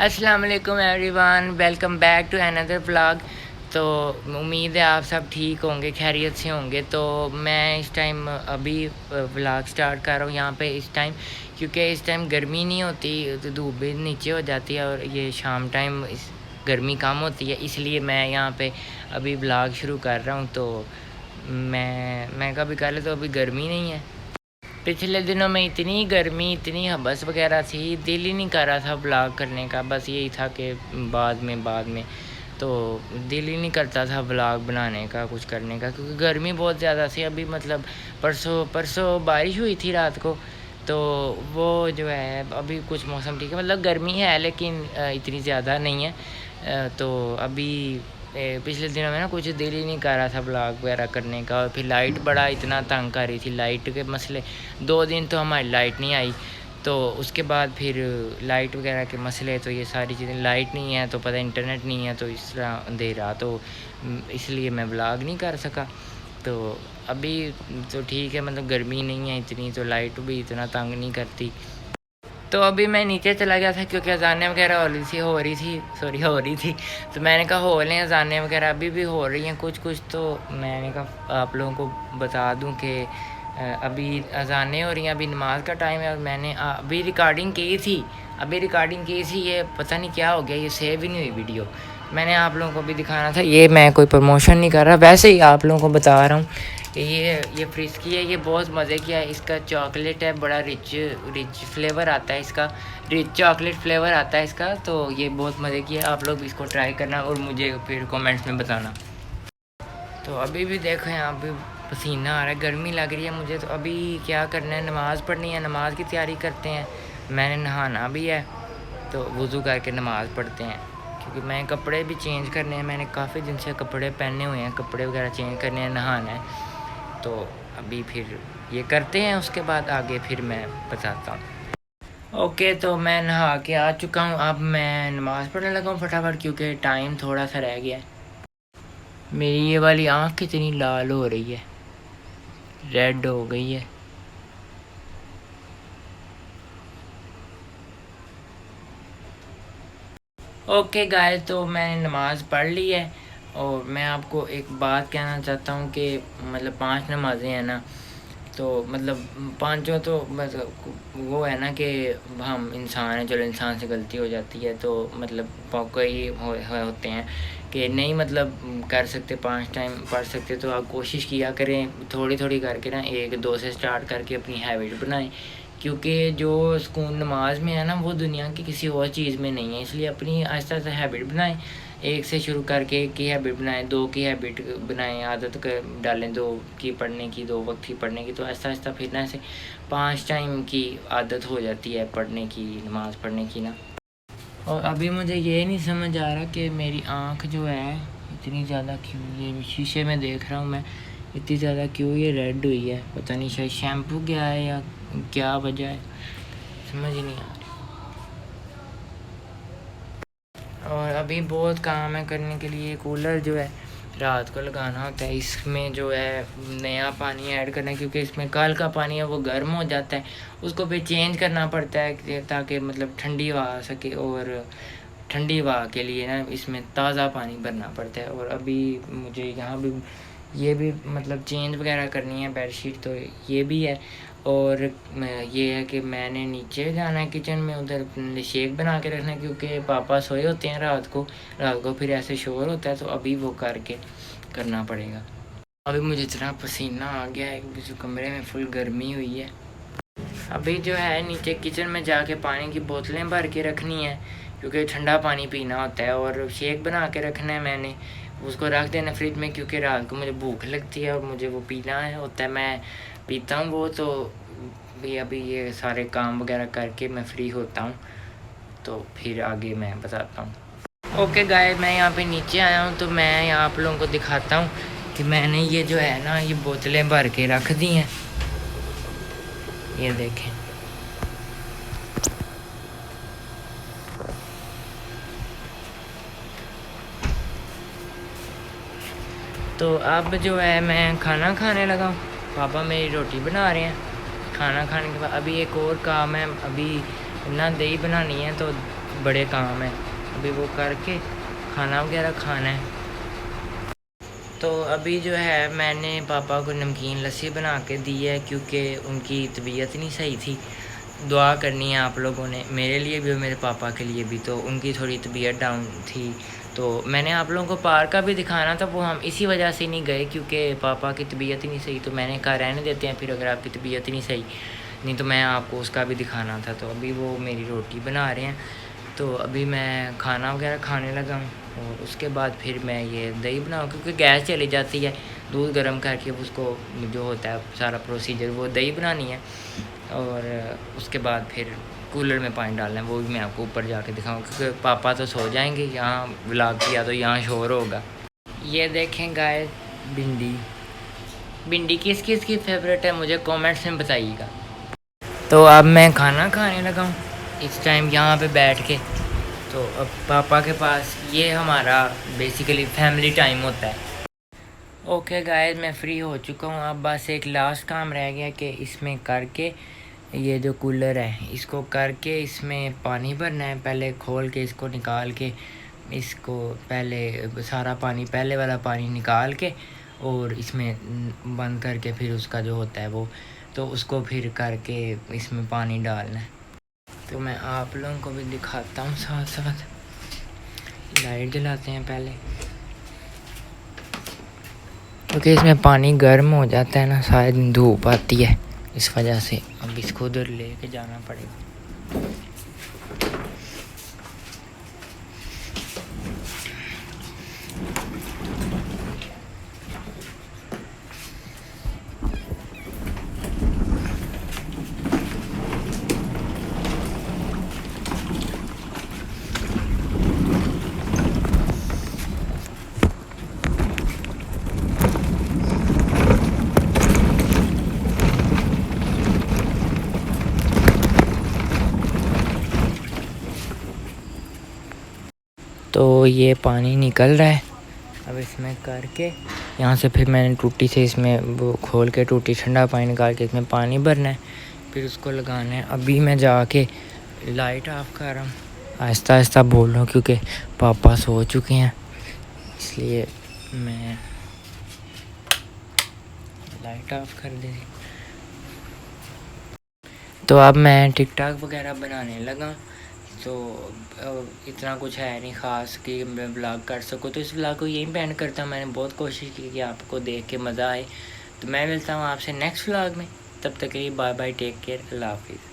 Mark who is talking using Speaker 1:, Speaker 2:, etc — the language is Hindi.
Speaker 1: अस्सलाम वालेकुम everyone, welcome back to another vlog. तो उम्मीद है आप सब ठीक होंगे, खैरियत से होंगे। तो मैं इस टाइम अभी व्लॉग स्टार्ट कर रहा हूँ यहाँ पे इस टाइम, क्योंकि इस टाइम गर्मी नहीं होती तो धूप भी नीचे हो जाती है और ये शाम टाइम इस गर्मी कम होती है, इसलिए मैं यहाँ पे अभी व्लॉग शुरू कर रहा हूँ। तो मैं कभी कर ले तो अभी गर्मी नहीं है। पिछले दिनों में इतनी गर्मी, इतनी हबस वगैरह थी, दिल ही नहीं कर रहा था व्लॉग करने का। बस यही था कि बाद में तो दिल ही नहीं करता था व्लॉग बनाने का, कुछ करने का, क्योंकि गर्मी बहुत ज़्यादा थी। अभी मतलब परसों परसों बारिश हुई थी रात को, तो वो जो है अभी कुछ मौसम ठीक है, मतलब गर्मी है लेकिन इतनी ज़्यादा नहीं है। तो अभी पिछले दिनों में ना कुछ दिल ही नहीं कर रहा था ब्लॉग वगैरह करने का। और फिर लाइट बड़ा इतना तंग कर रही थी, लाइट के मसले। 2 दिन तो हमारी लाइट नहीं आई, तो उसके बाद फिर लाइट वगैरह के मसले, तो ये सारी चीज़ें, लाइट नहीं है तो पता इंटरनेट नहीं है, तो इस तरह अंधेरा, तो इसलिए मैं ब्लॉग नहीं कर सका। तो अभी तो ठीक है, मतलब गर्मी नहीं है इतनी, तो लाइट भी इतना तंग नहीं करती। तो अभी मैं नीचे चला गया था क्योंकि अजानें वगैरह हो रही थी। तो मैंने कहा हो लें अजानें वगैरह, अभी भी हो रही हैं कुछ कुछ। तो मैंने कहा आप लोगों को बता दूं कि अभी अजानें हो रही हैं, अभी नमाज का टाइम है। और मैंने अभी रिकॉर्डिंग की थी, ये पता नहीं क्या हो गया, ये सेव ही नहीं हुई वीडियो। मैंने आप लोगों को भी दिखाना था, ये मैं कोई प्रमोशन नहीं कर रहा, वैसे ही आप लोगों को बता रहा हूँ। ये फ्रिस्की है, ये बहुत मज़े की है। इसका चॉकलेट है, बड़ा रिच फ्लेवर आता है इसका, रिच चॉकलेट फ्लेवर आता है इसका। तो ये बहुत मज़े की है, आप लोग भी इसको ट्राई करना और मुझे फिर कमेंट्स में बताना। तो अभी भी देखो यहाँ पे पसीना आ रहा है, गर्मी लग रही है मुझे। तो अभी क्या करना है, नमाज़ पढ़नी है, नमाज की तैयारी करते हैं। मैंने नहाना भी है, तो वज़ू करके नमाज़ पढ़ते हैं, क्योंकि मैं कपड़े भी चेंज करने हैं। मैंने काफ़ी दिन से कपड़े पहने हुए हैं, कपड़े वगैरह चेंज करने हैं, नहाना है। तो अभी फिर ये करते हैं, उसके बाद आगे फिर मैं बताता हूँ। ओके, तो मैं नहा के आ चुका हूँ, अब मैं नमाज़ पढ़ने लगा हूँ फटाफट, क्योंकि टाइम थोड़ा सा रह गया है। मेरी ये वाली आँख कितनी लाल हो रही है, रेड हो गई है। ओके गाइस, तो मैंने नमाज़ पढ़ ली है। और मैं आपको एक बात कहना चाहता हूँ कि मतलब 5 नमाज़ें हैं ना, तो मतलब पांचों तो मतलब वो है ना कि हम इंसान हैं, चलो इंसान से गलती हो जाती है, तो मतलब कई होते हैं कि नहीं मतलब कर सकते, 5 टाइम पढ़ सकते। तो आप कोशिश किया करें थोड़ी थोड़ी करके ना, 1 2 से स्टार्ट करके अपनी हैबिट बनाएं, क्योंकि जो सुकून नमाज में है ना, वो दुनिया की किसी और चीज़ में नहीं है। इसलिए अपनी आहिस्ता आहिस्ता हैबिट बनाएं, 1 से शुरू करके 1 की हैबिट बनाएं, 2 की हैबिट बनाएं, आदत कर डालें 2 की पढ़ने की, 2 वक्त की पढ़ने की। तो ऐसा ऐसा फिर ना ऐसे 5 टाइम की आदत हो जाती है पढ़ने की, नमाज़ पढ़ने की ना। और अभी मुझे ये नहीं समझ आ रहा कि मेरी आँख जो है इतनी ज़्यादा क्यों, ये शीशे में देख रहा हूँ मैं, इतनी ज़्यादा क्यों ये रेड हुई है। पता नहीं शायद शैम्पू गया है या क्या वजह है, समझ ही नहीं आ रही। और अभी बहुत काम है करने के लिए। कूलर जो है रात को लगाना होता है, इसमें जो है नया पानी ऐड करना है, क्योंकि इसमें कल का पानी है वो गर्म हो जाता है, उसको फिर चेंज करना पड़ता है ताकि मतलब ठंडी हवा आ सके। और ठंडी हवा के लिए ना इसमें ताज़ा पानी भरना पड़ता है। और अभी मुझे यहाँ भी ये भी मतलब चेंज वगैरह करनी है बेडशीट, तो ये भी है। और ये है कि मैंने नीचे जाना है किचन में, उधर शेक बना के रखना है, क्योंकि पापा सोए होते हैं रात को फिर ऐसे शोर होता है, तो अभी वो करके करना पड़ेगा। अभी मुझे इतना पसीना आ गया है क्योंकि कमरे में फुल गर्मी हुई है। अभी जो है नीचे किचन में जाके पानी की बोतलें भर के रखनी है, क्योंकि ठंडा पानी पीना होता है। और शेक बना के रखना है मैंने, उसको रख देना फ्रिज में, क्योंकि रात को मुझे भूख लगती है और मुझे वो पीना है होता है, मैं पीता हूँ वो। तो भी अभी ये सारे काम वगैरह करके मैं फ्री होता हूँ, तो फिर आगे मैं बताता हूँ। ओके गाइस, मैं यहाँ पे नीचे आया हूँ, तो मैं यहाँ आप लोगों को दिखाता हूँ कि मैंने ये जो है ना, ये बोतलें भर के रख दी हैं, ये देखें। तो अब जो है मैं खाना खाने लगा हूँ, पापा मेरी रोटी बना रहे हैं। खाना खाने के बाद अभी एक और काम है, अभी ना दही बनानी है, तो बड़े काम हैं, अभी वो करके खाना वगैरह खाना है। तो अभी जो है मैंने पापा को नमकीन लस्सी बना के दी है, क्योंकि उनकी तबीयत नहीं सही थी। दुआ करनी है आप लोगों ने, मेरे लिए भी और मेरे पापा के लिए भी। तो उनकी थोड़ी तबीयत डाउन थी, तो मैंने आप लोगों को पार्क का भी दिखाना था, वो हम इसी वजह से नहीं गए क्योंकि पापा की तबीयत ही नहीं सही। तो मैंने कहा रहने देते हैं, फिर अगर आपकी तबीयत ही नहीं सही, नहीं तो मैं आपको उसका भी दिखाना था। तो अभी वो मेरी रोटी बना रहे हैं, तो अभी मैं खाना वगैरह खाने लगा हूँ, और उसके बाद फिर मैं ये दही बनाऊँ, क्योंकि गैस चली जाती है। दूध गर्म करके उसको जो होता है सारा प्रोसीजर, वो दही बनानी है, और उसके बाद फिर कूलर में पानी डालना है, वो भी मैं आपको ऊपर जाके दिखाऊँ, क्योंकि पापा तो सो जाएंगे। यहाँ व्लॉग किया तो यहाँ शोर होगा। ये देखें गाइस, भिंडी। भिंडी किस किस की फेवरेट है मुझे कमेंट्स में बताइएगा। तो अब मैं खाना खाने लगा हूँ इस टाइम यहाँ पे बैठ के। तो अब पापा के पास ये हमारा बेसिकली फैमिली टाइम होता है। ओके गाइस, मैं फ्री हो चुका हूँ। अब बस एक लास्ट काम रह गया कि इसमें करके ये जो कूलर है इसको करके इसमें पानी भरना है। पहले खोल के इसको निकाल के, इसको पहले सारा पानी, पहले वाला पानी निकाल के, और इसमें बंद करके फिर उसका जो होता है वो, तो उसको फिर करके इसमें पानी डालना है। तो मैं आप लोगों को भी दिखाता हूँ साथ साथ। लाइट जलाते हैं पहले, क्योंकि इसमें पानी गर्म हो जाता है ना, शायद धूप आती है इस वजह से। अब इसको उधर लेके जाना पड़ेगा। तो ये पानी निकल रहा है, अब इसमें करके यहाँ से फिर मैंने टूटी से इसमें वो खोल के टूटी ठंडा पानी निकाल के इसमें पानी भरना है, फिर उसको लगाना है। अभी मैं जाके लाइट ऑफ कर रहा हूँ, आहिस्ता आहिस्ता बोल रहा हूँ क्योंकि पापा सो चुके हैं, इसलिए मैं लाइट ऑफ कर दे। तो अब मैं टिकटॉक वगैरह बनाने लगा। तो इतना कुछ है नहीं ख़ास कि मैं व्लॉग कर सकूँ, तो इस व्लॉग को यहीं पे एंड करता हूँ। मैंने बहुत कोशिश की कि आपको देख के मज़ा आए। तो मैं मिलता हूँ आपसे नेक्स्ट व्लॉग में, तब तक के लिए बाय बाय, टेक केयर, अल्लाह हाफिज़।